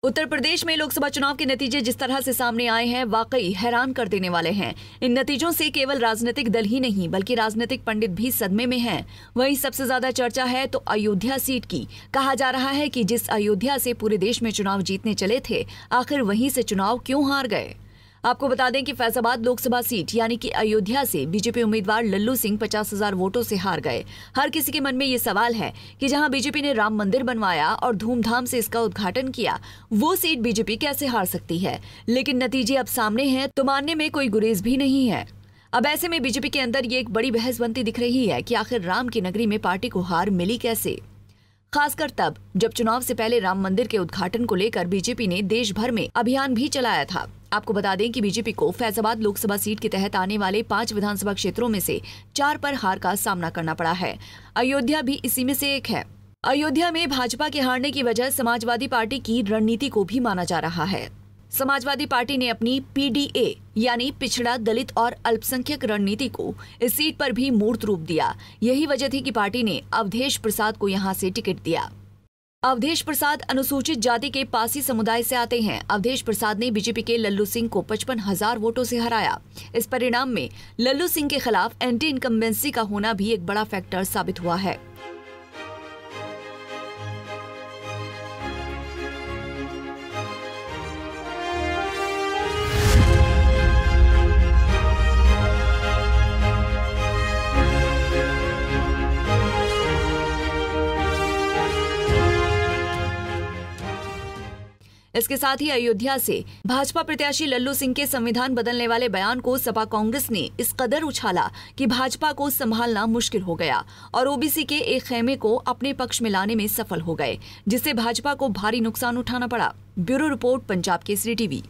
उत्तर प्रदेश में लोकसभा चुनाव के नतीजे जिस तरह से सामने आए हैं वाकई हैरान कर देने वाले हैं। इन नतीजों से केवल राजनीतिक दल ही नहीं बल्कि राजनीतिक पंडित भी सदमे में हैं। वहीं सबसे ज्यादा चर्चा है तो अयोध्या सीट की। कहा जा रहा है कि जिस अयोध्या से पूरे देश में चुनाव जीतने चले थे, आखिर वहीं से चुनाव क्यों हार गए। आपको बता दें कि फैजाबाद लोकसभा सीट यानी कि अयोध्या से बीजेपी उम्मीदवार लल्लू सिंह 50,000 वोटों से हार गए। हर किसी के मन में ये सवाल है कि जहां बीजेपी ने राम मंदिर बनवाया और धूमधाम से इसका उद्घाटन किया, वो सीट बीजेपी कैसे हार सकती है। लेकिन नतीजे अब सामने हैं तो मानने में कोई गुरेज भी नहीं है। अब ऐसे में बीजेपी के अंदर ये एक बड़ी बहस बनती दिख रही है कि आखिर राम की नगरी में पार्टी को हार मिली कैसे, खासकर तब जब चुनाव से पहले राम मंदिर के उद्घाटन को लेकर बीजेपी ने देश भर में अभियान भी चलाया था। आपको बता दें कि बीजेपी को फैजाबाद लोकसभा सीट के तहत आने वाले 5 विधानसभा क्षेत्रों में से 4 पर हार का सामना करना पड़ा है। अयोध्या भी इसी में से एक है। अयोध्या में भाजपा के हारने की वजह समाजवादी पार्टी की रणनीति को भी माना जा रहा है। समाजवादी पार्टी ने अपनी PDA यानी पिछड़ा, दलित और अल्पसंख्यक रणनीति को इस सीट पर भी मूर्त रूप दिया। यही वजह थी कि पार्टी ने अवधेश प्रसाद को यहां से टिकट दिया। अवधेश प्रसाद अनुसूचित जाति के पासी समुदाय से आते हैं। अवधेश प्रसाद ने बीजेपी के लल्लू सिंह को 55,000 वोटों से हराया। इस परिणाम में लल्लू सिंह के खिलाफ एंटी इनकम्बेंसी का होना भी एक बड़ा फैक्टर साबित हुआ है। इसके साथ ही अयोध्या से भाजपा प्रत्याशी लल्लू सिंह के संविधान बदलने वाले बयान को सपा कांग्रेस ने इस कदर उछाला कि भाजपा को संभालना मुश्किल हो गया और ओबीसी के एक खेमे को अपने पक्ष में लाने में सफल हो गए, जिससे भाजपा को भारी नुकसान उठाना पड़ा। Bureau report, Punjab Kesari TV.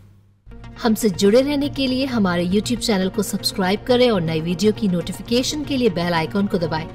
हमसे जुड़े रहने के लिए हमारे YouTube चैनल को सब्सक्राइब करें और नई वीडियो की नोटिफिकेशन के लिए बेल आइकॉन को दबाएं।